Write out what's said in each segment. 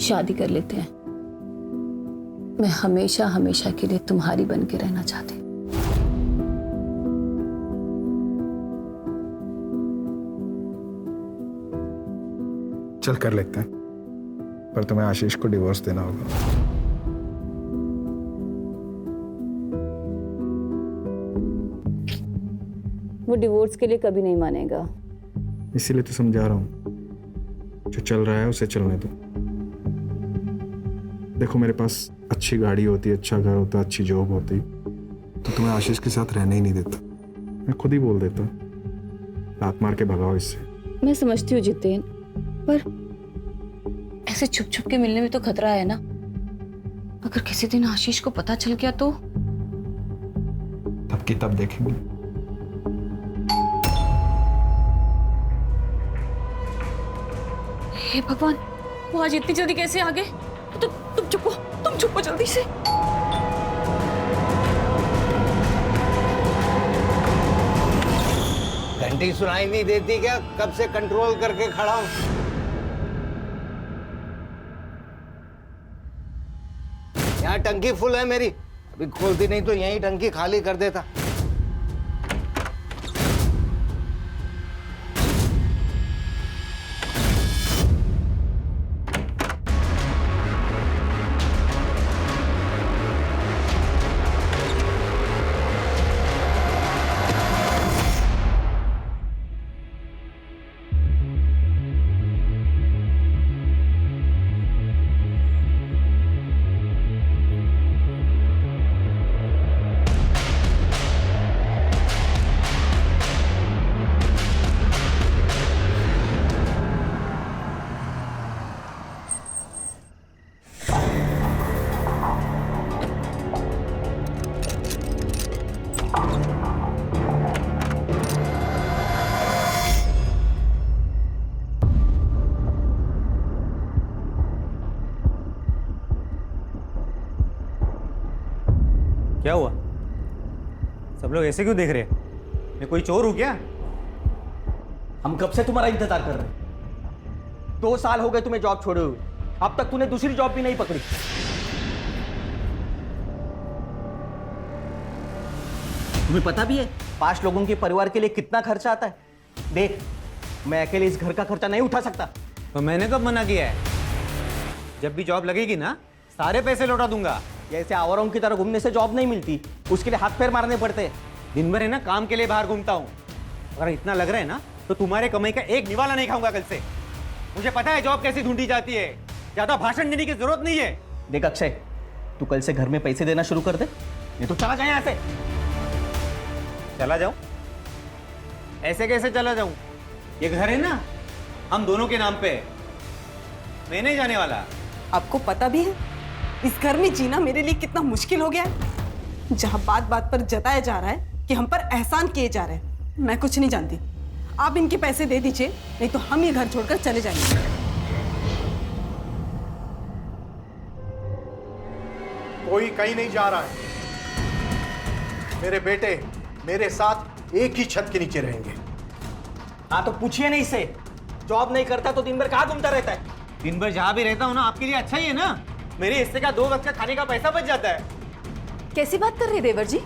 शादी कर लेते हैं। मैं हमेशा हमेशा के लिए तुम्हारी बन के रहना चाहती। चल कर लेते हैं, पर तुम्हें आशीष को डिवोर्स देना होगा। वो डिवोर्स के लिए कभी नहीं मानेगा। इसीलिए तो समझा रहा हूँ, जो चल रहा है उसे चलने दो। देखो मेरे पास अच्छी गाड़ी होती, अच्छा घर होता, अच्छी जॉब होती, तो तुम्हें आशीष के साथ रहने ही नहीं देता। मैं खुद ही बोल देता, लात मार के भगाओ इससे। मैं समझती हूँ जितेन, पर ऐसे छुप छुप के मिलने में तो खतरा है ना। अगर किसी दिन आशीष को पता चल गया तो तब की तब देखेंगे। हे भगवान, वो आज इतनी जल्दी कैसे आ गए? तुम चुप हो जल्दी से। घंटी सुनाई नहीं देती क्या? कब से कंट्रोल करके खड़ा हूं। यहाँ टंकी फुल है मेरी, अभी खोलती नहीं तो यहीं टंकी खाली कर देता। क्या हुआ? सब लोग ऐसे क्यों देख रहे हैं? मैं कोई चोर हूं क्या? हम कब से तुम्हारा इंतजार कर रहे हैं। 2 साल हो गए तुम्हें जॉब छोड़े हुए, अब तक तूने दूसरी जॉब भी नहीं पकड़ी। तुम्हें पता भी है 5 लोगों के परिवार के लिए कितना खर्चा आता है? देख, मैं अकेले इस घर का खर्चा नहीं उठा सकता। तो मैंने कब मना किया है? जब भी जॉब लगेगी ना, सारे पैसे लौटा दूंगा। जैसे आवारों की तरह घूमने से जॉब नहीं मिलती, उसके लिए हाथ पैर मारने पड़ते हैं। दिन भर है ना काम के लिए बाहर घूमता हूँ। अगर इतना लग रहा है ना, तो तुम्हारे कमाई का एक निवाला नहीं खाऊंगा कल से। मुझे पता है जॉब कैसी ढूंढी जाती है, ज्यादा भाषण देने की जरूरत नहीं है। देख अक्षय, तू कल से घर में पैसे देना शुरू कर दे, नहीं तो चला जाए यहाँ से। चला जाऊं? ऐसे कैसे चला जाऊं? ये घर है ना, हम दोनों के नाम पे है। मैं नहीं जाने वाला। आपको पता भी है इस घर में जीना मेरे लिए कितना मुश्किल हो गया है। जहां बात बात पर जताया जा रहा है कि हम पर एहसान किए जा रहे हैं। मैं कुछ नहीं जानती, आप इनके पैसे दे दीजिए, नहीं तो हम ये घर छोड़कर चले जाएंगे। कोई कहीं नहीं जा रहा है। मेरे बेटे मेरे साथ एक ही छत के नीचे रहेंगे। हाँ तो पूछिए नहीं इससे, जॉब नहीं करता तो दिन भर कहाँ घूमता रहता है? दिन भर जहां भी रहता हूं ना, आपके लिए अच्छा ही है ना। मेरे हिस्से का 2 वक्त का खाने का पैसा बच जाता है। कैसी बात कर रहे देवर जी?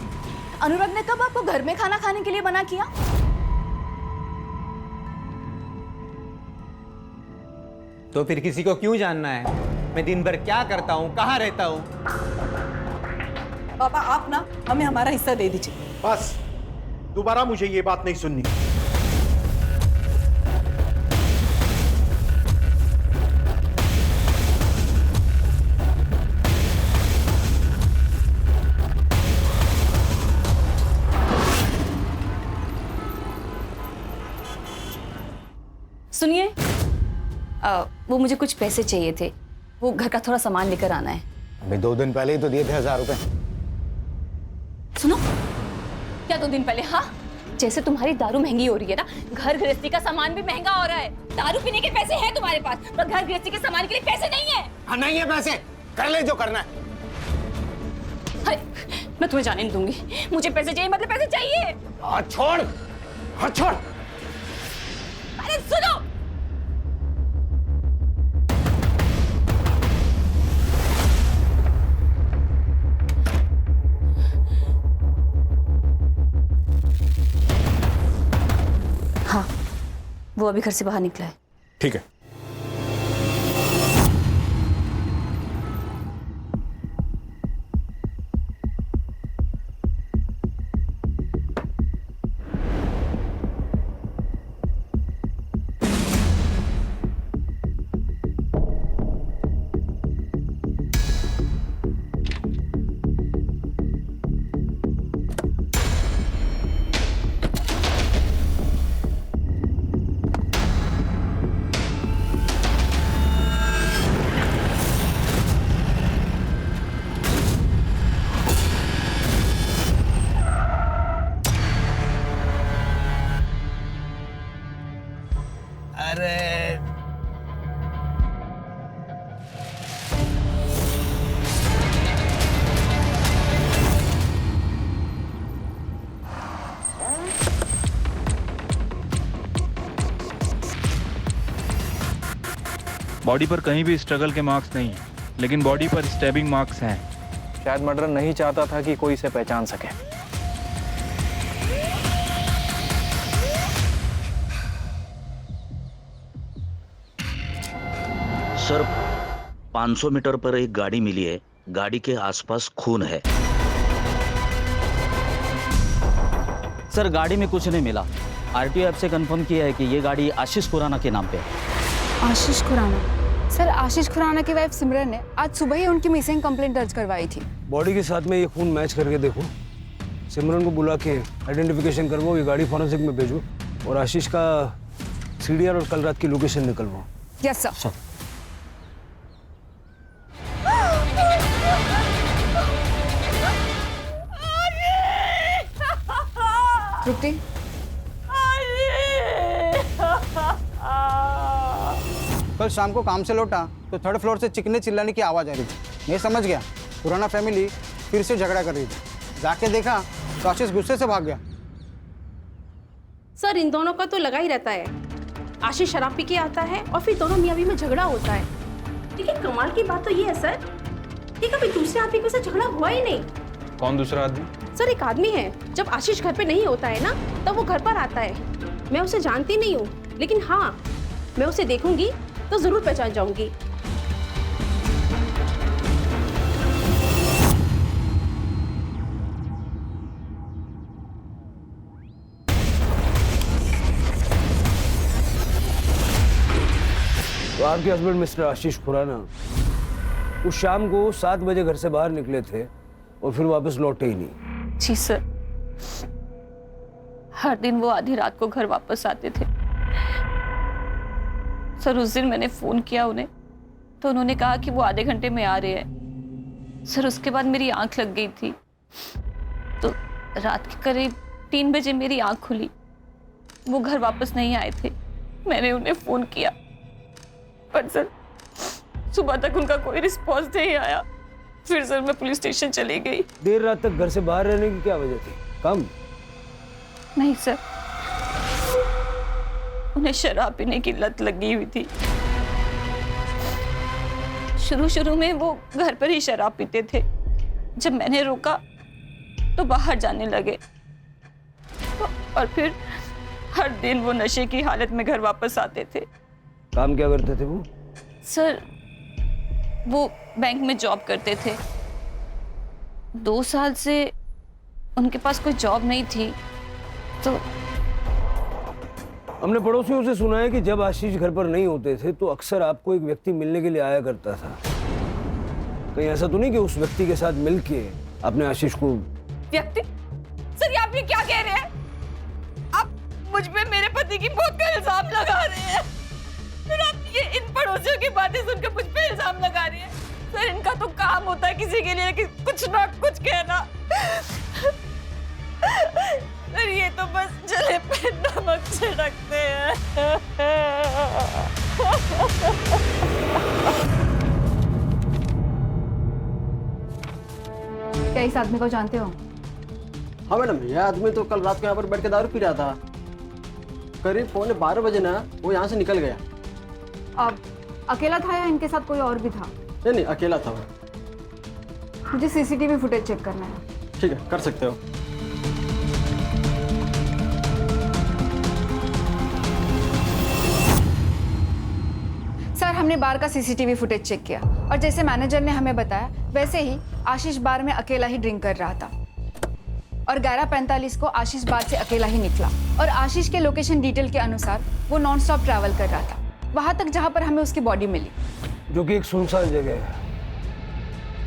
अनुराग ने कब आपको घर में खाना खाने के लिए मना किया? तो फिर किसी को क्यों जानना है मैं दिन भर क्या करता हूँ, कहाँ रहता हूँ? पापा आप ना हमें हमारा हिस्सा दे दीजिए। बस, दोबारा मुझे ये बात नहीं सुननी। सुनिए, वो मुझे कुछ पैसे चाहिए थे, वो घर का थोड़ा सामान लेकर आना है। अभी 2 दिन पहले ही तो दिए थे 1000 रुपए। सुनो, क्या 2 दिन पहले? हाँ, जैसे तुम्हारी दारू महंगी हो रही है ना, घर गृहस्थी का सामान भी महंगा हो रहा है। दारू पीने के पैसे हैं तुम्हारे पास, पर घर गृहस्थी के सामान के लिए पैसे नहीं है। हाँ नहीं है पैसे, कर ले जो करना है। अरे, मैं तुम्हें जाने नहीं दूंगी। मुझे पैसे चाहिए, मतलब पैसे चाहिए। हाथ छोड़, हाथ छोड़। अरे सुनो, वो अभी घर से बाहर निकला है। ठीक है। बॉडी पर कहीं भी स्ट्रगल के मार्क्स नहीं हैं, लेकिन बॉडी पर स्टैबिंग मार्क्स हैं। शायद मर्डर नहीं चाहता था कि कोई इसे पहचान सके। सर 500 मीटर पर एक गाड़ी मिली है, गाड़ी के आसपास खून है। सर गाड़ी में कुछ नहीं मिला। आरटीओ ऐप से कंफर्म किया है कि ये गाड़ी आशीष खुराना के नाम पे है। आशीष खुराना? सर आशीष खुराना की वाइफ सिमरन ने आज सुबह ही उनकी मिसिंग कंप्लेंट दर्ज करवाई थी। बॉडी के साथ में ये खून मैच करके देखो, सिमरन को बुला के आइडेंटिफिकेशन करवाओ, ये गाड़ी फॉरेंसिक में भेजो और आशीष का सीडीआर और कल रात की लोकेशन निकलवाओ। Yes sir. तृप्ति, कल शाम को काम से लौटा तो थर्ड फ्लोर से चिकने चिल्लाने की आवाज़ आ रही थी। मैं समझ गया पुराना फैमिली फिर से झगड़ा कर रही थी। जाके देखा तो आशीष गुस्से से भाग गया। सर इन दोनों का तो लगा ही रहता है। आशीष शराब पी के आता है और फिर दोनों मियां बीवी में झगड़ा होता है। लेकिन कमाल की बात तो ये है सर कि कभी दूसरे आदमी के साथ झगड़ा हुआ ही नहीं। कौन दूसरा आदमी? सर एक आदमी है, जब आशीष घर पे नहीं होता है ना तब वो घर पर आता है। मैं उसे जानती नहीं हूँ, लेकिन हाँ मैं उसे देखूंगी तो जरूर पहचान जाऊंगी। तो आपके हस्बैंड मिस्टर आशीष खुराना उस शाम को 7 बजे घर से बाहर निकले थे और फिर वापस लौटे ही नहीं। जी सर, हर दिन वो आधी रात को घर वापस आते थे। सर उस दिन मैंने फोन किया उन्हें तो उन्होंने कहा कि वो आधे घंटे में आ रहे हैं। सर उसके बाद मेरी आंख लग गई थी तो रात के करीब 3 बजे मेरी आंख खुली। वो घर वापस नहीं आए थे। मैंने उन्हें फोन किया पर सर सुबह तक उनका कोई रिस्पॉन्स नहीं आया। फिर सर मैं पुलिस स्टेशन चली गई। देर रात तक घर से बाहर रहने की क्या वजह थी? काम? नहीं सर, उन्हें शराब पीने की लत लगी हुई थी। शुरू में वो घर पर ही शराब पीते थे। जब मैंने रोका तो बाहर जाने लगे और फिर हर दिन वो नशे की हालत में घर वापस आते थे। काम क्या करते थे वो? सर वो बैंक में जॉब करते थे। 2 साल से उनके पास कोई जॉब नहीं थी तो हमने पड़ोसियों से सुना है कि जब आशीष घर पर नहीं होते थे तो अक्सर आपको एक व्यक्ति मिलने के लिए आया करता था। कहीं ऐसा तो नहीं कि उस व्यक्ति के साथ मिलके आपने आशीष को? व्यक्ति? सर ये आप ये क्या कह रहे हैं? आप मुझ पे मेरे पति की मौत का इल्जाम लगा रहे हैं। फिर आप ये इन पड़ोसियों की बातें सुनकर मुझ पे इल्जाम लगा रहे हैं। सर इनका तो काम होता है किसी के लिए कि कुछ ना कुछ कहना। सर ये तो बस जले पे नमक छिड़कते हैं। क्या इस आदमी को जानते हो? हाँ मैडम, यह आदमी तो कल रात को यहाँ पर बैठ के दारू पी रहा था। करीब 11:15 बजे ना वो यहाँ से निकल गया। अब अकेला था या इनके साथ कोई और भी था? नहीं, अकेला था वो। मुझे सीसीटीवी फुटेज चेक करना है। ठीक है, कर सकते हो। बार का सीसीटीवी फुटेज चेक किया और जैसे मैनेजर ने हमें बताया वैसे ही आशीष बार में अकेला ही ड्रिंक कर रहा था और 11:45 को आशीष बार से अकेला ही निकला और आशीष के लोकेशन डिटेल के अनुसार वो नॉन स्टॉप ट्रैवल कर रहा था वहां तक जहां पर हमें उसकी बॉडी मिली, जो कि एक सुनसान जगह है।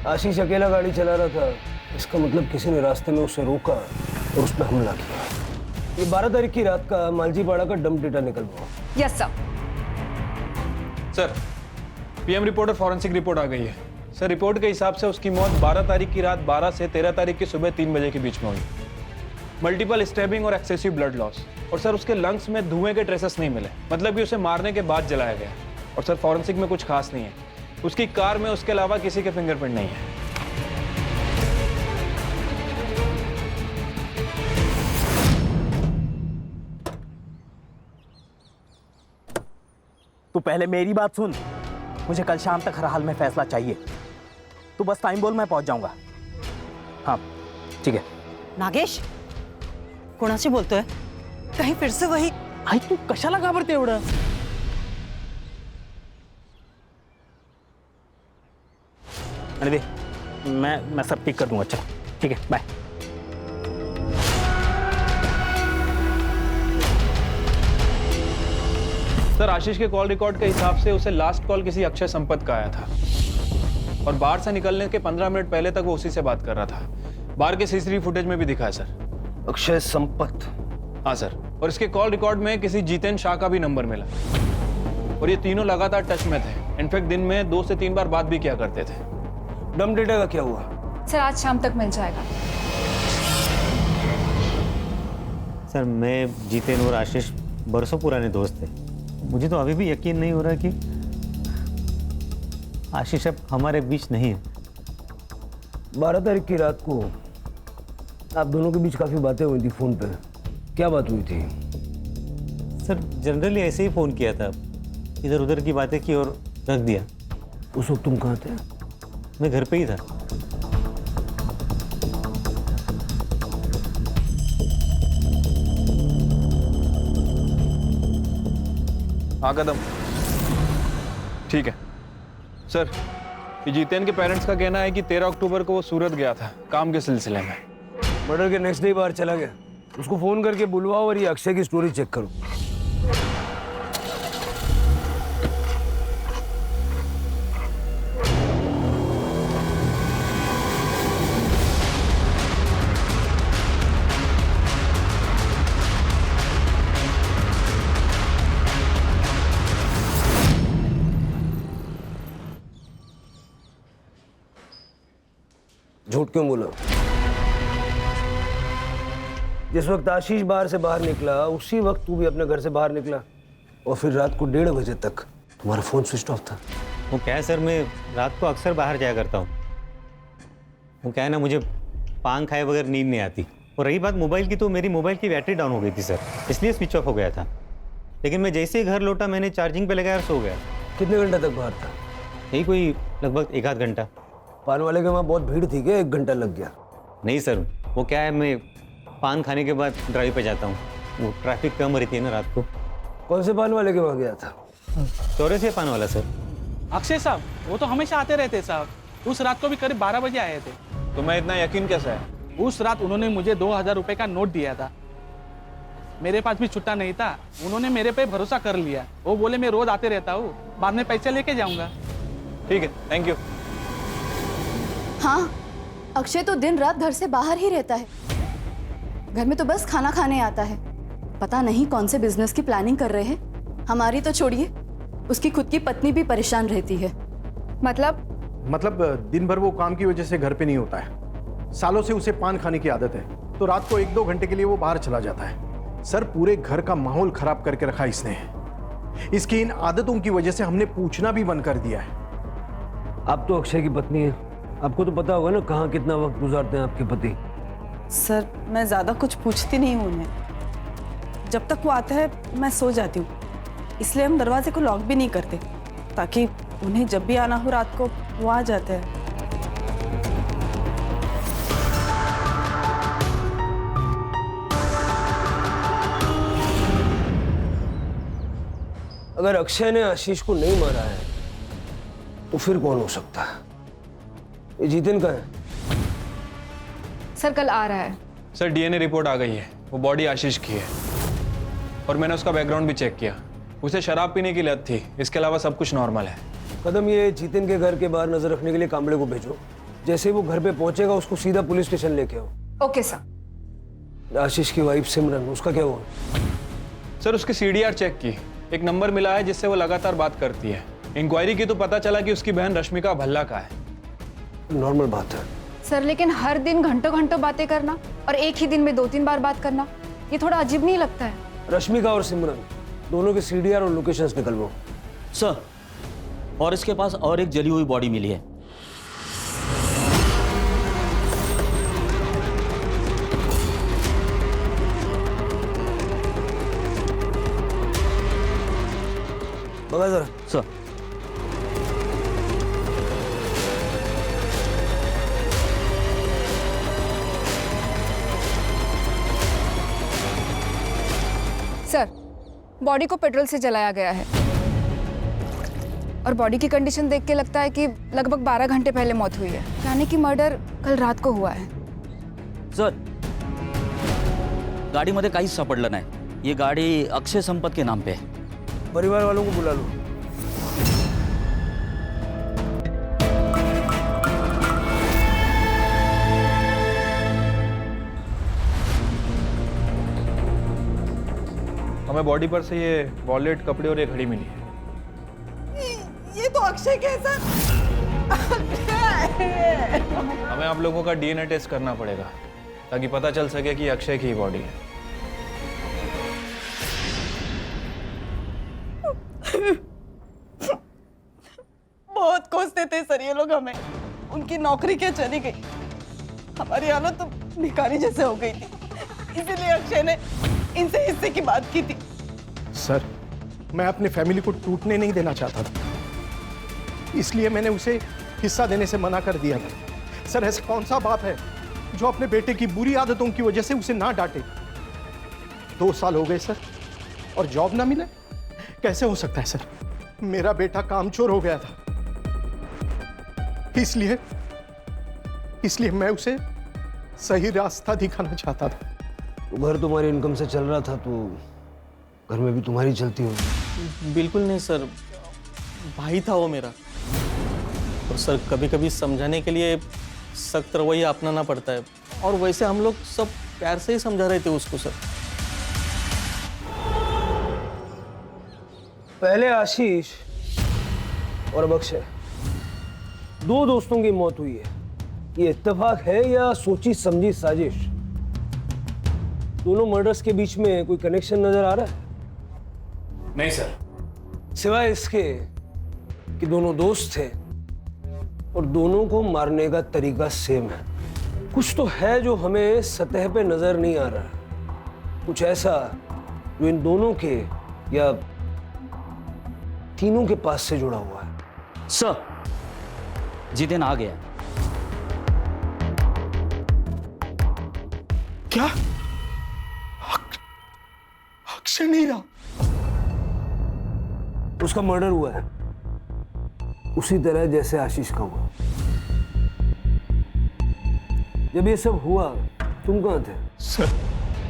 आशीष अकेला गाड़ी चला रहा था, इसका मतलब किसी ने रास्ते में उसे रोका और उस पर हमला किया। ये 12 तारीख की रात का मालजीपाड़ा का डंप डेटा निकल हुआ। Yes sir. Sir, PM report और फॉरेंसिक रिपोर्ट आ गई है। सर, रिपोर्ट के हिसाब से उसकी मौत 12 तारीख की रात 12 से 13 तारीख की सुबह 3 बजे के बीच में हुई। मल्टीपल स्टैबिंग और एक्सेसिव ब्लड लॉस। और सर, उसके लंग्स में धुएं के ट्रेसेस नहीं मिले, मतलब कि उसे मारने के बाद जलाया गया। और सर, फॉरेंसिक में कुछ खास नहीं है, उसकी कार में उसके अलावा किसी के फिंगरप्रिंट नहीं है। तू पहले मेरी बात सुन, मुझे कल शाम तक हर हाल में फैसला चाहिए। तू बस टाइम बोल, मैं पहुंच जाऊंगा। हाँ ठीक है। नागेश, कोणाशी बोलतोय? कहीं फिर से वही? आई तू कशाला घाबरते एवढं? अरे दे, मैं सब ठीक कर दूंगा। चल ठीक है, बाय। सर, आशीष के कॉल रिकॉर्ड के हिसाब से उसे लास्ट कॉल किसी अक्षय संपत का आया था और बार से निकलने के 15 मिनट पहले तक वो उसी से बात कर रहा था। बार के सीसीटीवी फुटेज में भी दिखा है सर। अक्षय संपत? हाँ सर, और इसके कॉल रिकॉर्ड में किसी जितेन शाह का भी नंबर मिला और ये तीनों लगातार टच में थे। इनफैक्ट दिन में 2 से 3 बार बात भी किया करते थे। डंप डेटा का क्या हुआ? सर, आज शाम तक मिल जाएगा। सर, मैं जितेन और आशीष बरसों पुराने दोस्त थे। मुझे तो अभी भी यकीन नहीं हो रहा कि आशीष अब हमारे बीच नहीं है। 12 तारीख की रात को आप दोनों के बीच काफी बातें हुई थी फोन पे। क्या बात हुई थी? सर, जनरली ऐसे ही फ़ोन किया था, इधर उधर की बातें की और रख दिया। उस वक्त तुम कहाँ थे? मैं घर पे ही था। हाँ कदम, ठीक है सर। ये जितेन के पेरेंट्स का कहना है कि 13 अक्टूबर को वो सूरत गया था काम के सिलसिले में। मर्डर के नेक्स्ट डे बाहर चला गया। उसको फोन करके बुलवाओ और ये अक्षय की स्टोरी चेक करो। झूठ क्यों बोला? जिस वक्त आशीष बाहर से बाहर निकला उसी वक्त तू भी अपने घर से बाहर निकला और फिर रात को 1:30 बजे तक तुम्हारा फोन स्विच ऑफ था। वो क्या है सर, मैं रात को अक्सर बाहर जाया करता हूँ। वो क्या है ना, मुझे पान खाए बगैर नींद नहीं आती। और रही बात मोबाइल की, तो मेरी मोबाइल की बैटरी डाउन हो गई थी सर, इसलिए स्विच ऑफ हो गया था। लेकिन मैं जैसे ही घर लौटा मैंने चार्जिंग पे लगाया और सो गया। कितने घंटे तक बाहर था? यही कोई लगभग 1 आध घंटा। पान वाले के वहाँ बहुत भीड़ थी क्या 1 घंटा लग गया? नहीं सर, वो क्या है, मैं पान खाने के बाद ड्राइव पे जाता हूँ, वो ट्रैफिक कम रहती है ना रात को। कौन से पान वाले के वहाँ गया था? चौराहे पान वाला सर। अक्षय साहब, वो तो हमेशा आते रहते साहब। उस रात को भी करीब 12 बजे आए थे। तो मैं इतना यकीन कैसे है? उस रात उन्होंने मुझे 2000 रुपए का नोट दिया था। मेरे पास भी छुट्टा नहीं था, उन्होंने मेरे पे भरोसा कर लिया। वो बोले मैं रोज आते रहता हूँ, बाद में पैसे लेके जाऊंगा। ठीक है, थैंक यू। हाँ, अक्षय तो दिन रात घर से बाहर ही रहता है। घर में तो बस खाना खाने आता है। पता नहीं कौन से बिजनेस की प्लानिंग कर रहे हैं। हमारी तो छोड़िए, उसकी खुद की पत्नी भी परेशान रहती है। मतलब दिन भर वो काम की वजह से घर पे नहीं होता है। सालों से उसे पान खाने की आदत है, तो रात को 1-2 घंटे के लिए वो बाहर चला जाता है। सर, पूरे घर का माहौल खराब करके रखा इसने। इसकी इन आदतों की वजह से हमने पूछना भी बंद कर दिया है। आप तो अक्षय की पत्नी है, आपको तो पता होगा ना कहाँ कितना वक्त गुजारते हैं आपके पति। सर, मैं ज़्यादा कुछ पूछती नहीं हूँ उन्हें। जब तक वो आता है मैं सो जाती हूँ, इसलिए हम दरवाजे को लॉक भी नहीं करते, ताकि उन्हें जब भी आना हो रात को वो आ जाते हैं। अगर अक्षय ने आशीष को नहीं मारा है तो फिर कौन हो सकता है? ये जितिन का है? सर कल आ रहा है। सर डीएनए रिपोर्ट आ गई है, वो बॉडी आशीष की है और मैंने उसका बैकग्राउंड भी चेक किया। उसे शराब पीने की लत थी, इसके अलावा सब कुछ नॉर्मल है। कदम, ये जितिन के घर के बाहर नजर रखने के लिए कांबड़े को भेजो। जैसे ही वो घर पे पहुंचेगा उसको सीधा पुलिस स्टेशन लेके आओ। Okay sir. आशीष की वाइफ सिमरन, उसका क्या हुआ? सर उसकी सीडीआर चेक की, एक नंबर मिला है जिससे वो लगातार बात करती है। इंक्वायरी की तो पता चला कि उसकी बहन रश्मिका भल्ला का है। नॉर्मल बात है सर, लेकिन हर दिन घंटों घंटों बातें करना और एक ही दिन में 2-3 बार बात करना, ये थोड़ा अजीब नहीं लगता है? रश्मिका और सिमरन दोनों के सीडीआर और लोकेशंस निकलवाओ। सर, और इसके पास और एक जली हुई बॉडी मिली है। बगा जरा। सर, सर, बॉडी को पेट्रोल से जलाया गया है और बॉडी की कंडीशन देख के लगता है कि लगभग 12 घंटे पहले मौत हुई है, यानी कि मर्डर कल रात को हुआ है। सर, गाडीमध्ये काहीच सापडलं नाही। ये गाडी अक्षय संपत के नाम पे है। परिवार वालों को बुला लो। हमें बॉडी पर से ये वॉलेट, कपड़े और ये घड़ी मिली है। ये तो अक्षय के है सर। हमें आप लोगों का डीएनए टेस्ट करना पड़ेगा ताकि पता चल सके कि अक्षय की ही बॉडी है। बहुत कोसते थे सर ये लोग हमें, उनकी नौकरी क्या चली गई, हमारी हालत तो भिखारी जैसे हो गई थी, इसीलिए अक्षय ने इनसे हिस्से की बात की थी। सर, मैं अपने फैमिली को टूटने नहीं देना चाहता था, इसलिए मैंने उसे हिस्सा देने से मना कर दिया था। सर, ऐसा कौन सा बाप है जो अपने बेटे की बुरी आदतों की वजह से उसे ना डांटे? 2 साल हो गए सर और जॉब ना मिले, कैसे हो सकता है सर? मेरा बेटा कामचोर हो गया था, इसलिए मैं उसे सही रास्ता दिखाना चाहता था। घर तुम्हारी इनकम से चल रहा था तो घर में भी तुम्हारी चलती होगी। बिल्कुल नहीं सर, भाई था वो मेरा। और सर, कभी कभी समझाने के लिए सख्त रवैया अपनाना पड़ता है, और वैसे हम लोग सब प्यार से ही समझा रहे थे उसको सर। पहले आशीष और अब अक्षय, 2 दोस्तों की मौत हुई है। ये इत्तेफाक है या सोची समझी साजिश? दोनों मर्डर्स के बीच में कोई कनेक्शन नजर आ रहा है? नहीं सर। सिवाय इसके कि दोनों दोस्त थे और दोनों को मारने का तरीका सेम है। कुछ तो है जो हमें सतह पे नजर नहीं आ रहा, कुछ ऐसा जो इन दोनों के या तीनों के पास से जुड़ा हुआ है। सर, जितिन आ गया। क्या? अक्षय नहीं रहा? उसका मर्डर हुआ है उसी तरह जैसे आशीष का हुआ। जब ये सब हुआ तुम कहाँ थे? सर,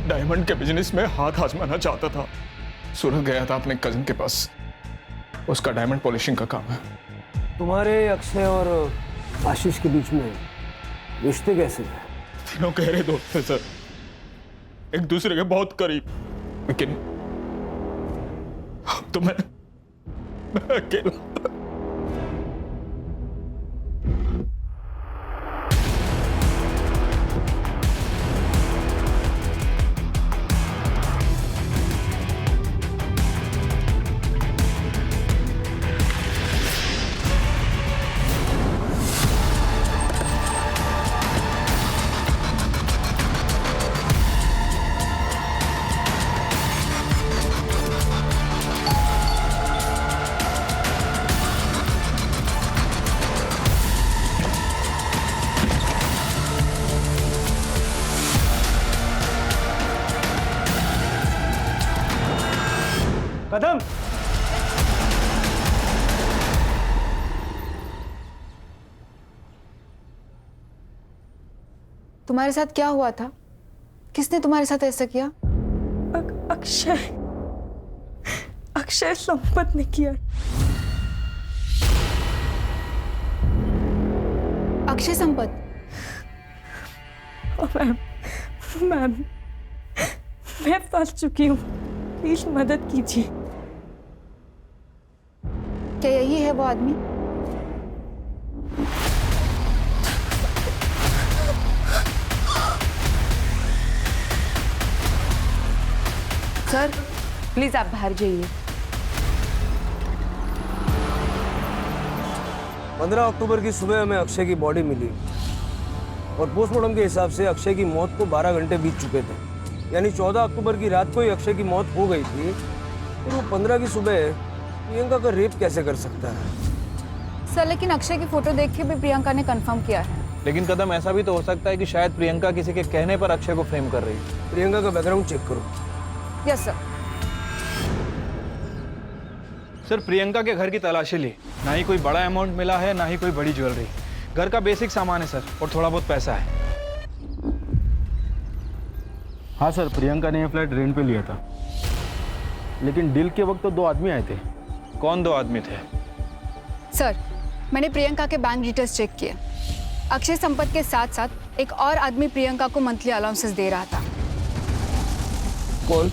डायमंड के बिजनेस में हाथ आजमाना चाहता था। सूरत गया था अपने कजिन के पास, उसका डायमंड पॉलिशिंग का काम है। तुम्हारे अक्षय और आशीष के बीच में रिश्ते कैसे थे? तीनों गहरे दोस्त थे सर, एक दूसरे के बहुत करीब। लेकिन अब तो मैं अकेला। कदम, तुम्हारे साथ क्या हुआ था? किसने तुम्हारे साथ ऐसा किया? अक्षय अक्षय संपत ने किया। अक्षय संपत? मैम मैम मैं फंस चुकी हूँ, प्लीज मदद कीजिए। क्या यही है वो आदमी? सर प्लीज आप बाहर जाइए। 15 अक्टूबर की सुबह हमें अक्षय की बॉडी मिली और पोस्टमार्टम के हिसाब से अक्षय की मौत को 12 घंटे बीत चुके थे, यानी 14 अक्टूबर की रात को ही अक्षय की मौत हो गई थी। तो वो 15 की सुबह प्रियंका का रेप कैसे कर सकता है? सर लेकिन अक्षय की फोटो देख के भी प्रियंका ने कंफर्म किया है। लेकिन कदम ऐसा भी तो हो सकता है कि शायद प्रियंका किसी के कहने पर अक्षय को फ्रेम कर रही है। प्रियंका का बैकग्राउंड चेक करो। Yes sir. सर प्रियंका के घर की तलाशी ली, ना ही कोई बड़ा अमाउंट मिला है ना ही कोई बड़ी ज्वेलरी। घर का बेसिक सामान है सर, और थोड़ा बहुत पैसा है। हाँ सर, प्रियंका ने यह फ्लैट रेंट पे लिया था, लेकिन डील के वक्त तो 2 आदमी आए थे। कौन 2 आदमी थे? सर मैंने प्रियंका के बैंक डिटेल्स चेक किए। अक्षय संपत के साथ साथ एक और आदमी प्रियंका को मंथली अलाउंसेस दे रहा था। कौन?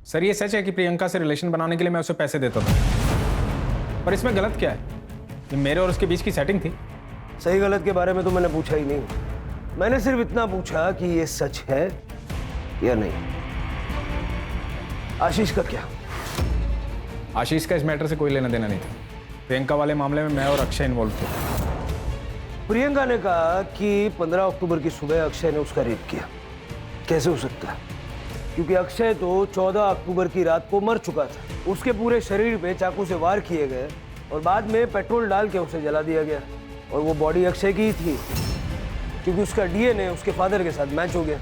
सर ये सच है कि प्रियंका से रिलेशन बनाने के लिए मैं उसे पैसे देता था, पर इसमें गलत क्या है? ये मेरे और उसके बीच की सेटिंग थी। सही गलत के बारे में तो मैंने पूछा ही नहीं, मैंने सिर्फ इतना पूछा कि ये सच है या नहीं। आशीष का क्या? आशीष का इस मैटर से कोई लेना देना नहीं था। प्रियंका वाले मामले में मैं और अक्षय इन्वॉल्व थे। प्रियंका ने कहा कि 15 अक्टूबर की सुबह अक्षय ने उसका रेप किया। कैसे हो सकता है? क्योंकि अक्षय तो 14 अक्टूबर की रात को मर चुका था। उसके पूरे शरीर पे चाकू से वार किए गए और बाद में पेट्रोल डाल के उसे जला दिया गया, और वो बॉडी अक्षय की ही थी क्योंकि उसका डीएनए उसके फादर के साथ मैच हो गया।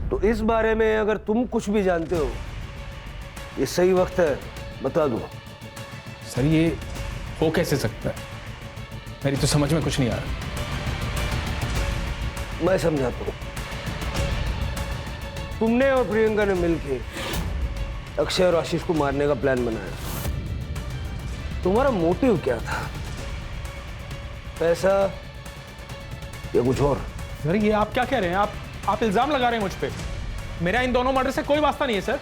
तो इस बारे में अगर तुम कुछ भी जानते हो, ये सही वक्त है, बता दो। सर ये हो कैसे सकता है? मेरी तो समझ में कुछ नहीं आ रहा। मैं समझाता हूँ। तुमने और प्रियंका ने मिलके अक्षय और आशीष को मारने का प्लान बनाया। तुम्हारा मोटिव क्या था? पैसा या कुछ और? सर ये आप क्या कह रहे हैं? आप इल्जाम लगा रहे हैं मुझ पे। मेरा इन दोनों मर्डर से कोई वास्ता नहीं है सर।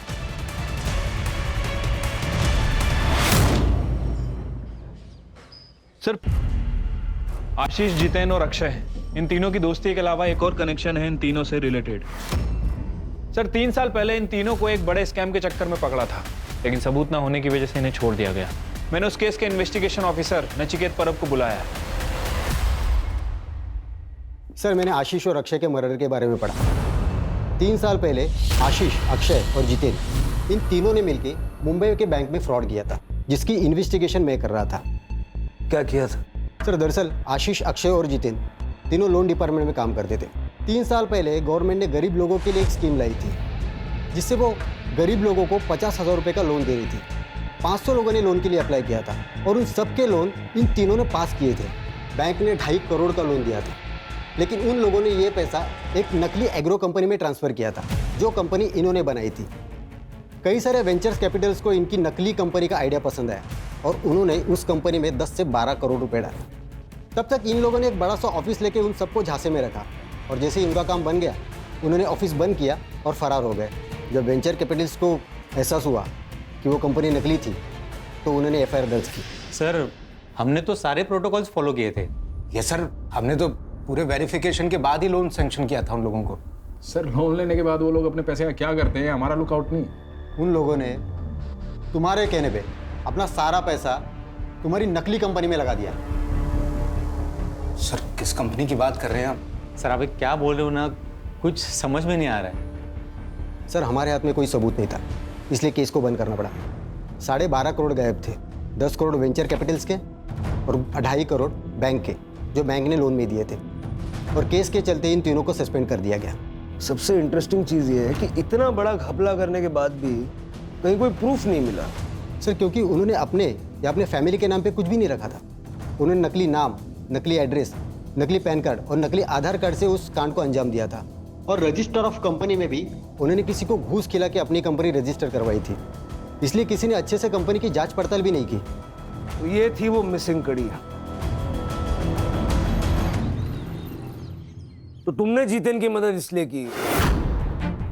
सर आशीष, जितेन और अक्षय, इन तीनों की दोस्ती के अलावा एक और कनेक्शन है इन तीनों से रिलेटेड। सर 3 साल पहले इन तीनों को एक बड़े स्कैम के चक्कर में पकड़ा था, लेकिन सबूत ना होने की वजह से इन्हें छोड़ दिया गया। मैंने उस केस के इन्वेस्टिगेशन ऑफिसर नचिकेत परब को बुलाया है। सर मैंने आशीष और अक्षय के मर्डर के बारे में पढ़ा। 3 साल पहले आशीष, अक्षय और जितेन, इन तीनों ने मिलकर मुंबई के बैंक में फ्रॉड किया था, जिसकी इन्वेस्टिगेशन मैं कर रहा था। क्या किया था? सर दरअसल आशीष, अक्षय और जितेन तीनों लोन डिपार्टमेंट में काम करते थे। 3 साल पहले गवर्नमेंट ने गरीब लोगों के लिए एक स्कीम लाई थी, जिससे वो गरीब लोगों को 50,000 रुपये का लोन दे रही थी। 500 लोगों ने लोन के लिए अप्लाई किया था और उन सबके लोन इन तीनों ने पास किए थे। बैंक ने 2.5 करोड़ का लोन दिया था, लेकिन उन लोगों ने ये पैसा एक नकली एग्रो कंपनी में ट्रांसफ़र किया था, जो कंपनी इन्होंने बनाई थी। कई सारे वेंचर्स कैपिटल्स को इनकी नकली कंपनी का आइडिया पसंद आया और उन्होंने उस कंपनी में 10 से 12 करोड़ रुपए डाले। तब तक इन लोगों ने एक बड़ा सा ऑफिस लेके उन सबको झांसे में रखा, और जैसे ही इनका काम बन गया उन्होंने ऑफिस बंद किया और फरार हो गए। जब वेंचर कैपिटल्स को एहसास हुआ कि वो कंपनी नकली थी, तो उन्होंने एफआईआर दर्ज की। सर हमने तो सारे प्रोटोकॉल्स फॉलो किए थे। यस सर, हमने तो पूरे वेरिफिकेशन के बाद ही लोन सैंक्शन किया था उन लोगों को। सर लोन लेने के बाद वो लोग अपने पैसे का क्या करते हैं, हमारा लुकआउट नहीं। उन लोगों ने तुम्हारे कहने पे अपना सारा पैसा तुम्हारी नकली कंपनी में लगा दिया। सर किस कंपनी की बात कर रहे हैं आप? सर आप क्या बोल रहे हो ना, कुछ समझ में नहीं आ रहा है। सर हमारे हाथ में कोई सबूत नहीं था, इसलिए केस को बंद करना पड़ा। 12.5 करोड़ गायब थे, 10 करोड़ वेंचर कैपिटल्स के और 2.5 करोड़ बैंक के, जो बैंक ने लोन में दिए थे, और केस के चलते इन तीनों को सस्पेंड कर दिया गया। सबसे इंटरेस्टिंग चीज़ ये है कि इतना बड़ा घपला करने के बाद भी कहीं कोई प्रूफ नहीं मिला। सर क्योंकि उन्होंने अपने या अपने फैमिली के नाम पे कुछ भी नहीं रखा था। उन्होंने नकली नाम, नकली एड्रेस नकली पैन कार्ड और नकली आधार कार्ड से उस कांड को अंजाम दिया था। और रजिस्टर ऑफ कंपनी में भी उन्होंने किसी को घूस खिला के अपनी कंपनी रजिस्टर करवाई थी, इसलिए किसी ने अच्छे से कंपनी की जांच पड़ताल भी नहीं की। तो ये थी वो मिसिंग कड़ी। तो तुमने जितेन की मदद इसलिए की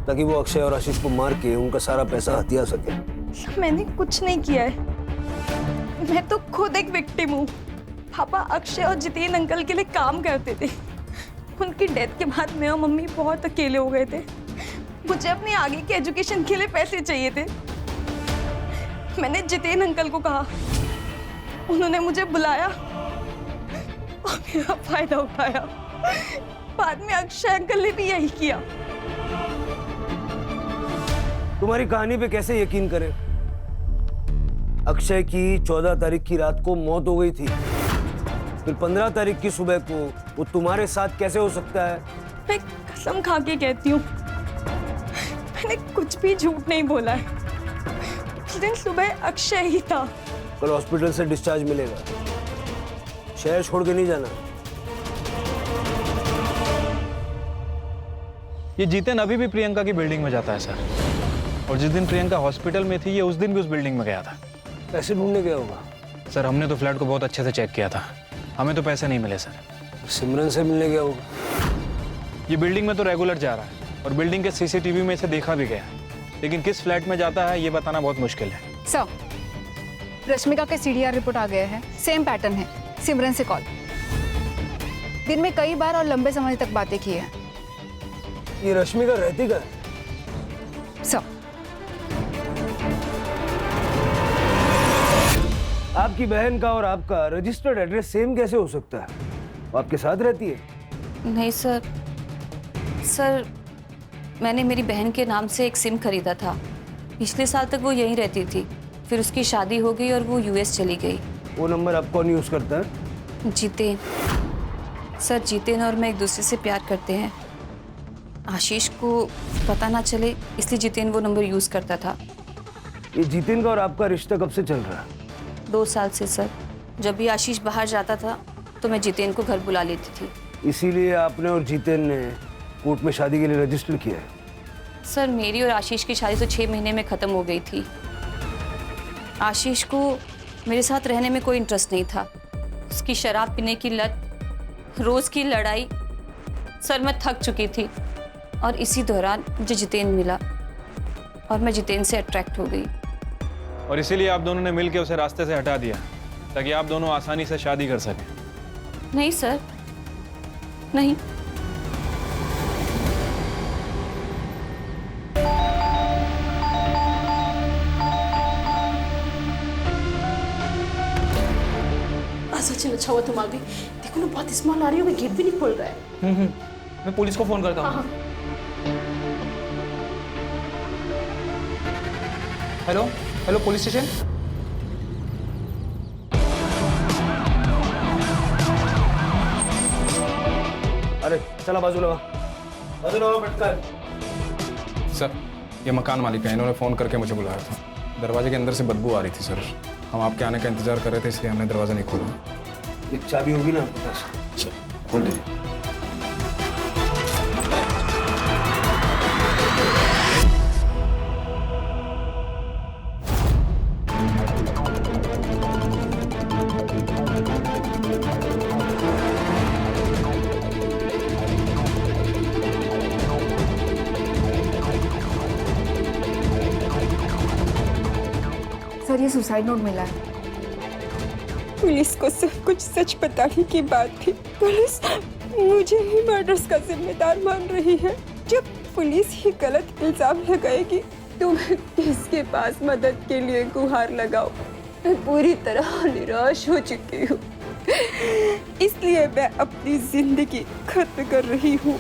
ताकि वो अक्षय और आशीष को मार के उनका सारा पैसा हथिया सके। मैंने कुछ नहीं किया है, मैं तो खुद एक विक्टिम हूँ। पापा अक्षय और जितेन अंकल के लिए काम करते थे। उनकी डेथ के बाद मैं और मम्मी बहुत अकेले हो गए थे। मुझे अपनी आगे की एजुकेशन के लिए पैसे चाहिए थे। मैंने जितेन अंकल को कहा, उन्होंने मुझे बुलाया और मेरा फायदा उठाया। बाद में अक्षय अंकल ने भी यही किया। तुम्हारी कहानी पे कैसे यकीन करें? अक्षय की 14 तारीख की रात को मौत हो गई थी, फिर 15 तारीख की सुबह को वो तुम्हारे साथ कैसे हो सकता है? मैं कसम खा के कहती हूँ, मैंने कुछ भी झूठ नहीं बोला है। उस दिन सुबह अक्षय ही था। कल हॉस्पिटल से डिस्चार्ज मिलेगा, शहर छोड़ के नहीं जाना। ये जितेन अभी भी प्रियंका की बिल्डिंग में जाता है सर, और जिस दिन प्रियंका हॉस्पिटल में थी ये उस दिन भी उस बिल्डिंग में गया था। पैसे ढूंढने गया होगा। सर हमने तो फ्लैट को बहुत अच्छे से चेक किया था, हमें तो पैसे नहीं मिले सर। सिमरन से मिलने गया होगा। ये बिल्डिंग में तो रेगुलर जा रहा है और बिल्डिंग के सीसीटीवी में इसे देखा भी गया, लेकिन किस फ्लैट में जाता है ये बताना बहुत मुश्किल है। सर, रश्मिका के CDR रिपोर्ट आ गया है, सेम पैटर्न है। सिमरन से कॉल, दिन में कई बार और लंबे समय तक बातें की है। ये रश्मिका रहती का? सर, आपकी बहन का और आपका रजिस्टर्ड एड्रेस सेम कैसे हो सकता है? वो आपके साथ रहती है? नहीं सर, सर मैंने मेरी बहन के नाम से एक सिम खरीदा था। पिछले साल तक वो यहीं रहती थी, फिर उसकी शादी हो गई और वो US चली गई। वो नंबर आप कौन यूज करता है? जितेन। सर जितेन और मैं एक दूसरे से प्यार करते हैं। आशीष को पता ना चले इसलिए जितेन वो नंबर यूज करता था। ये जितेन का और आपका रिश्ता कब से चल रहा है? 2 साल से सर। जब भी आशीष बाहर जाता था तो मैं जितेन को घर बुला लेती थी। इसीलिए आपने और जितेन ने कोर्ट में शादी के लिए रजिस्टर किया है? सर मेरी और आशीष की शादी तो 6 महीने में ख़त्म हो गई थी। आशीष को मेरे साथ रहने में कोई इंटरेस्ट नहीं था। उसकी शराब पीने की लत, रोज़ की लड़ाई, सर मैं थक चुकी थी। और इसी दौरान मुझे जितेन मिला और मैं जितेन से अट्रैक्ट हो गई। और इसीलिए आप दोनों ने मिलकर उसे रास्ते से हटा दिया ताकि आप दोनों आसानी से शादी कर सकें। नहीं सर, नहीं। सचिन अच्छा हुआ तुम आ गई। देखो ना बहुत स्मेल आ रही है, गेट भी नहीं खोल रहा है। मैं पुलिस को फोन करता हूँ। Hello hello police station. अरे चला बाजू लगा, बाजू लगा पटकर। सर ये मकान मालिक है, इन्होंने फ़ोन करके मुझे बुलाया था। दरवाजे के अंदर से बदबू आ रही थी सर। हम आपके आने का इंतजार कर रहे थे इसलिए हमने दरवाज़ा नहीं खोला। एक चाबी होगी ना आपके पास? खोल लीजिए। सर ये सुसाइड नोट मिला है। पुलिस को सब कुछ सच बताने की बात थी। पुलिस मुझे ही मर्डर्स का जिम्मेदार मान रही है। जब पुलिस ही गलत इल्जाम लगाएगी तो मैं किसके पास मदद के लिए गुहार लगाऊं? मैं पूरी तरह निराश हो चुकी हूँ, इसलिए मैं अपनी जिंदगी खत्म कर रही हूँ।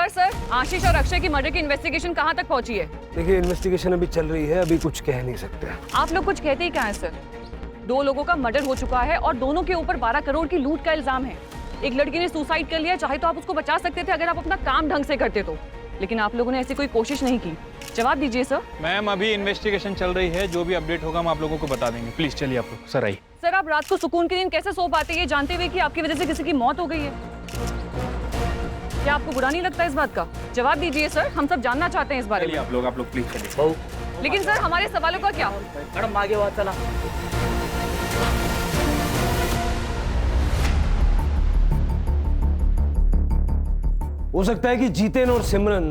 सर आशीष और अक्षय की मर्डर की इन्वेस्टिगेशन कहाँ तक पहुंची है? देखिए इन्वेस्टिगेशन अभी चल रही है, अभी कुछ कह नहीं सकते। आप लोग कुछ कहते ही क्या है सर? 2 लोगों का मर्डर हो चुका है और दोनों के ऊपर 12 करोड़ की लूट का इल्जाम है। एक लड़की ने सुसाइड कर लिया, चाहे तो आप उसको बचा सकते थे अगर आप अपना काम ढंग से करते तो, लेकिन आप लोगों ने ऐसी कोई कोशिश नहीं की। जवाब दीजिए सर। मैम अभी इन्वेस्टिगेशन चल रही है, जो भी अपडेट होगा हम आप लोगों को बता देंगे। प्लीज चलिए आप लोग। सर आइए। सर आप रात को सुकून की नींद कैसे सो पाते हैं ये जानते हुए कि आपकी वजह से किसी की मौत हो गई है? क्या आपको बुरा नहीं लगता इस बात का? जवाब दीजिए सर, हम सब जानना चाहते हैं इस बारे में। आप लोग प्लीज चलिए। लेकिन सर हमारे सवालों का क्या? मैडम आगे बात चला। हो सकता है कि जीतेन और सिमरन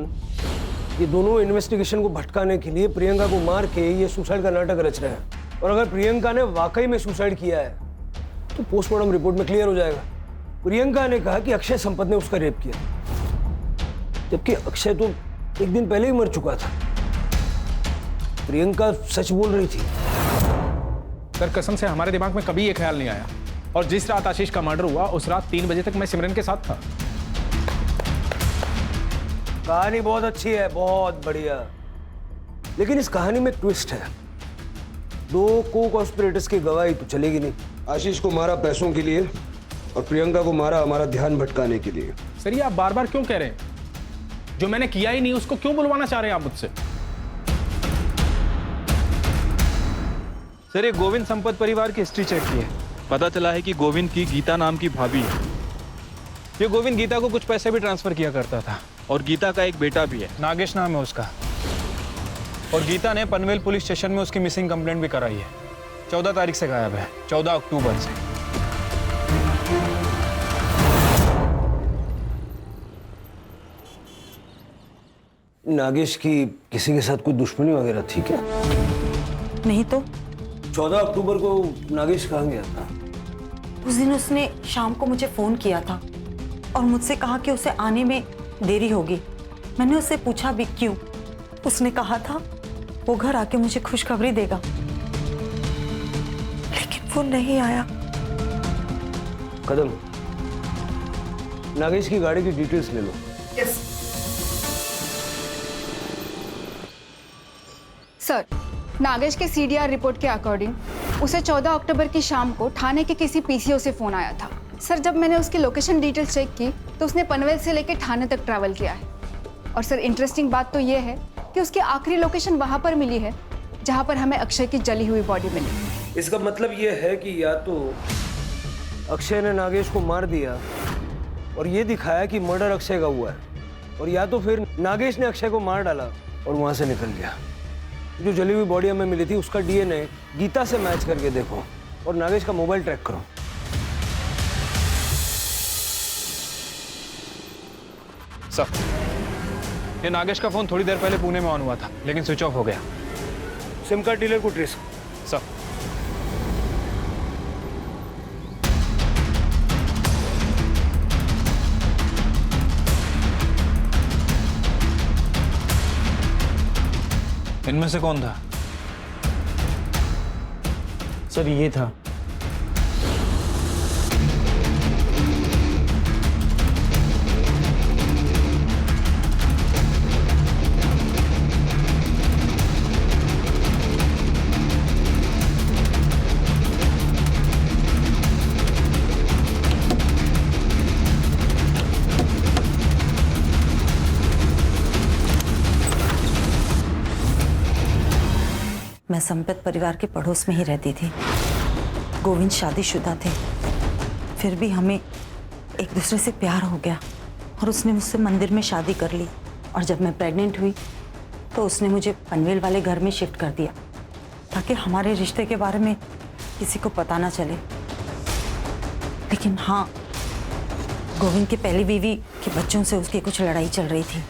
ये दोनों इन्वेस्टिगेशन को भटकाने के लिए प्रियंका को मार के ये सुसाइड का नाटक रच रहे हैं। और अगर प्रियंका ने वाकई में सुसाइड किया है तो पोस्टमार्टम रिपोर्ट में क्लियर हो जाएगा। प्रियंका ने कहा कि अक्षय संपत ने उसका रेप किया, जबकि अक्षय तो एक दिन पहले ही मर चुका था। प्रियंका सच बोल रही थी। सर कसम से हमारे दिमाग में कभी ये ख्याल नहीं आया, और जिस रात आशीष का मर्डर हुआ उस रात 3 बजे तक मैं सिमरन के साथ था। कहानी बहुत अच्छी है, बहुत बढ़िया, लेकिन इस कहानी में ट्विस्ट है। 2 को-कॉन्स्पिरेटर्स की गवाही तो चलेगी नहीं। आशीष को मारा पैसों के लिए और प्रियंका को मारा हमारा ध्यान भटकाने के लिए। सर ये आप बार बार क्यों कह रहे हैं? जो मैंने किया ही नहीं उसको क्यों बुलवाना चाह रहे हैं आप मुझसे? सर ये गोविंद संपत परिवार की हिस्ट्री चेक की है, पता चला है कि गोविंद की गीता नाम की भाभी है। ये गोविंद गीता को कुछ पैसे भी ट्रांसफर किया करता था, और गीता का एक बेटा भी है, नागेश नाम है उसका। और गीता ने पनवेल पुलिस स्टेशन में उसकी मिसिंग कंप्लेंट भी कराई है। 14 तारीख से गायब है, 14 अक्टूबर से। नागेश की किसी के साथ कोई दुश्मनी वगैरह थी क्या? नहीं तो। 14 अक्टूबर को नागेश कहाँ गया था? उस दिन उसने शाम को मुझे फोन किया था और मुझसे कहा कि उसे आने में देरी होगी। मैंने उससे पूछा भी क्यों। उसने कहा था वो घर आके मुझे खुशखबरी देगा, लेकिन वो नहीं आया। कदम, नागेश की गाड़ी की डिटेल्स ले लो। यस। सर, नागेश के सीडीआर रिपोर्ट के अकॉर्डिंग उसे 14 अक्टूबर की शाम को थाने के किसी पीसीओ से फोन आया था। सर जब मैंने उसकी लोकेशन डिटेल्स चेक की तो उसने पनवेल से लेकर थाने तक ट्रैवल किया है। और सर इंटरेस्टिंग बात तो ये है कि उसकी आखिरी लोकेशन वहां पर मिली है जहां पर हमें अक्षय की जली हुई बॉडी मिली। इसका मतलब ये है कि या तो अक्षय ने नागेश को मार दिया और ये दिखाया कि मर्डर अक्षय का हुआ है, और या तो फिर नागेश ने अक्षय को मार डाला और वहां से निकल गया। जो जली हुई बॉडी हमें मिली थी उसका डीएनए गीता से मैच करके देखो और नागेश का मोबाइल ट्रैक करो। सर ये नागेश का फोन थोड़ी देर पहले पुणे में ऑन हुआ था, लेकिन स्विच ऑफ हो गया। सिम कार्ड डीलर को ट्रेस। सर इनमें से कौन था? सर ये था। मैं संपत परिवार के पड़ोस में ही रहती थी। गोविंद शादीशुदा थे, फिर भी हमें एक दूसरे से प्यार हो गया और उसने मुझसे मंदिर में शादी कर ली। और जब मैं प्रेग्नेंट हुई तो उसने मुझे पनवेल वाले घर में शिफ्ट कर दिया ताकि हमारे रिश्ते के बारे में किसी को पता ना चले। लेकिन हाँ, गोविंद की पहली बीवी के बच्चों से उसकी कुछ लड़ाई चल रही थी।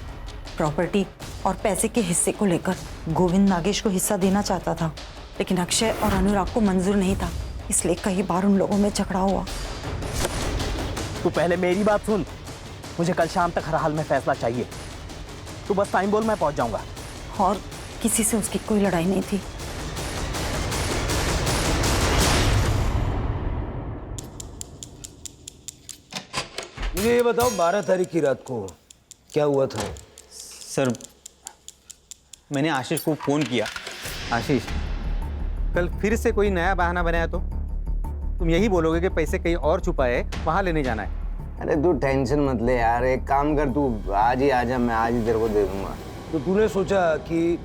प्रॉपर्टी और पैसे के हिस्से को लेकर गोविंद नागेश को हिस्सा देना चाहता था, लेकिन अक्षय और अनुराग को मंजूर नहीं था, इसलिए कई बार उन लोगों में झगड़ा हुआ। तू पहले मेरी बात सुन। मुझे कल शाम तक हर हाल में फैसला चाहिए। तू बस टाइम बोल, मैं पहुंच जाऊंगा। और किसी से उसकी कोई लड़ाई नहीं थी। मुझे ये बताओ 12 तारीख की रात को क्या हुआ था? सर मैंने आशीष को फ़ोन किया। आशीष, कल फिर से कोई नया बहाना बनाया तो तुम यही बोलोगे कि पैसे कहीं और छुपाए, वहाँ लेने जाना है। अरे तू टेंशन मत ले यार, एक काम कर, तू आज ही आ जा, मैं आज ही तेरे को दे दूंगा। तो तूने सोचा कि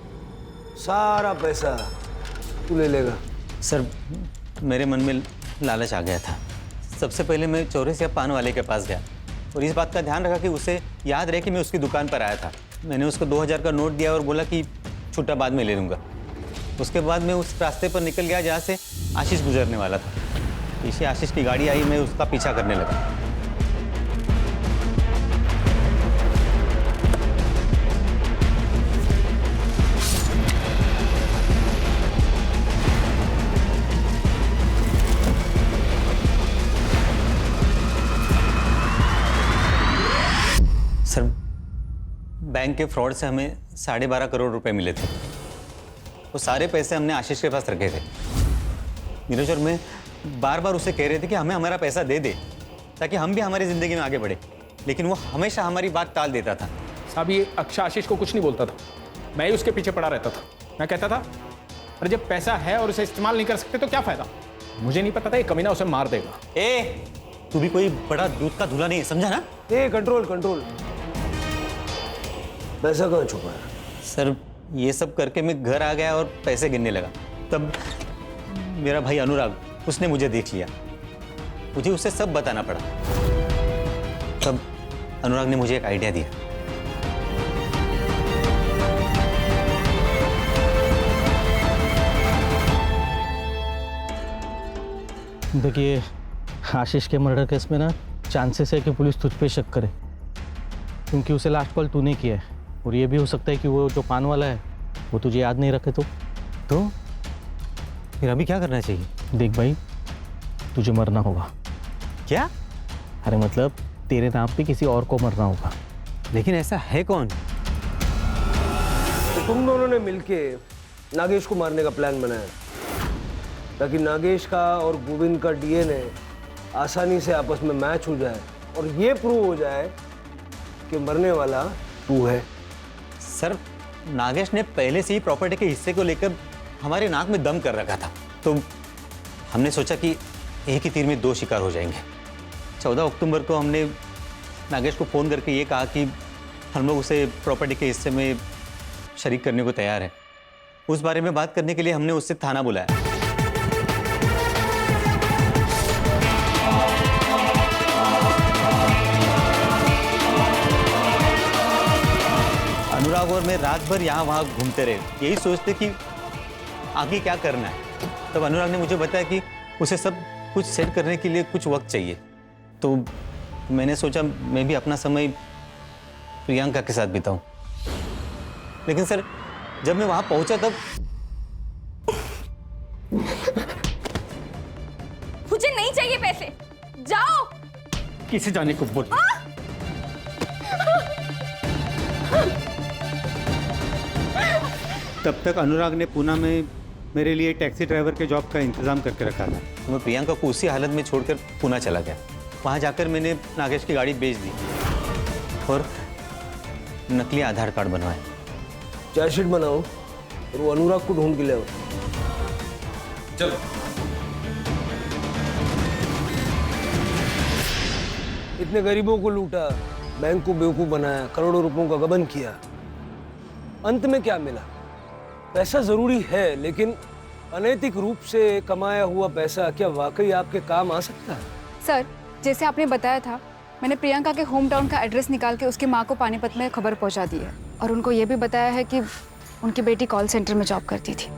सारा पैसा तू ले लेगा? सर मेरे मन में लालच आ गया था। सबसे पहले मैं चौरसिया पान वाले के पास गया और इस बात का ध्यान रखा कि उसे याद रहे कि मैं उसकी दुकान पर आया था। मैंने उसको 2000 का नोट दिया और बोला कि छुट्टा बाद में ले लूँगा। उसके बाद मैं उस रास्ते पर निकल गया जहाँ से आशीष गुजरने वाला था। पीछे आशीष की गाड़ी आई, मैं उसका पीछा करने लगा। सर, बैंक के फ्रॉड से हमें 12.5 करोड़ रुपए मिले थे। वो सारे पैसे हमने आशीष के पास रखे थे। नीरज और मैं बार बार उसे कह रहे थे कि हमें हमारा पैसा दे दे ताकि हम भी हमारी ज़िंदगी में आगे बढ़े, लेकिन वो हमेशा हमारी बात टाल देता था। साहब, ये अक्षय आशीष को कुछ नहीं बोलता था, मैं ही उसके पीछे पड़ा रहता था। मैं कहता था अरे जब पैसा है और उसे इस्तेमाल नहीं कर सकते तो क्या फ़ायदा। मुझे नहीं पता था ये कमीना उसे मार देगा। तू भी कोई बड़ा दूध का धुला नहीं है, समझा ना? Control control. पैसा कहाँ छुपा है? सर, ये सब करके मैं घर आ गया और पैसे गिनने लगा। तब मेरा भाई अनुराग, उसने मुझे देख लिया। मुझे उसे सब बताना पड़ा। तब अनुराग ने मुझे एक आइडिया दिया। देखिए, आशीष के मर्डर केस में ना चांसेस है कि पुलिस तुझ पे शक करे, क्योंकि उसे लास्ट कॉल तूने किया है। और ये भी हो सकता है कि वो जो पान वाला है वो तुझे याद नहीं रखे तो फिर अभी क्या करना चाहिए? देख भाई, तुझे मरना होगा। क्या? अरे मतलब तेरे नाम पे किसी और को मरना होगा। लेकिन ऐसा है कौन? तो तुम दोनों ने मिलके नागेश को मारने का प्लान बनाया ताकि नागेश का और गोविंद का डीएनए आसानी से आपस में मैच हो जाए और ये प्रूव हो जाए कि मरने वाला तू है। सर, नागेश ने पहले से ही प्रॉपर्टी के हिस्से को लेकर हमारे नाक में दम कर रखा था, तो हमने सोचा कि एक ही तीर में दो शिकार हो जाएंगे। 14 अक्टूबर को हमने नागेश को फ़ोन करके ये कहा कि हम लोग उसे प्रॉपर्टी के हिस्से में शरीक करने को तैयार हैं। उस बारे में बात करने के लिए हमने उससे थाना बुलाया। अनुराग और मैं रात भर यहाँ वहाँ घूमते रहे, यही सोचते कि आगे क्या करना है। तब अनुराग ने मुझे बताया कि उसे सब कुछ सेट करने के लिए कुछ वक्त चाहिए। तो मैंने सोचा मैं भी अपना समय प्रियंका के साथ बिताऊं। लेकिन सर, जब मैं वहां पहुंचा तब मुझे नहीं चाहिए पैसे, जाओ। किसे जाने को बोल। तब तक अनुराग ने पुणे में मेरे लिए टैक्सी ड्राइवर के जॉब का इंतजाम करके रखा था। मैं प्रियंका को उसी हालत में छोड़कर पुणे चला गया। वहाँ जाकर मैंने नागेश की गाड़ी बेच दी और नकली आधार कार्ड बनवाए। चार्जशीट बनाओ और वो अनुराग को ढूंढ के ले आओ। चलो। इतने गरीबों को लूटा, बैंक को बेवकूफ बनाया, करोड़ों रुपयों का गबन किया, अंत में क्या मिला? पैसा जरूरी है, लेकिन अनैतिक रूप से कमाया हुआ पैसा क्या वाकई आपके काम आ सकता है? सर, जैसे आपने बताया था, मैंने प्रियंका के होम टाउन का एड्रेस निकाल के उसकी माँ को पानीपत में खबर पहुंचा दी है और उनको ये भी बताया है कि उनकी बेटी कॉल सेंटर में जॉब करती थी।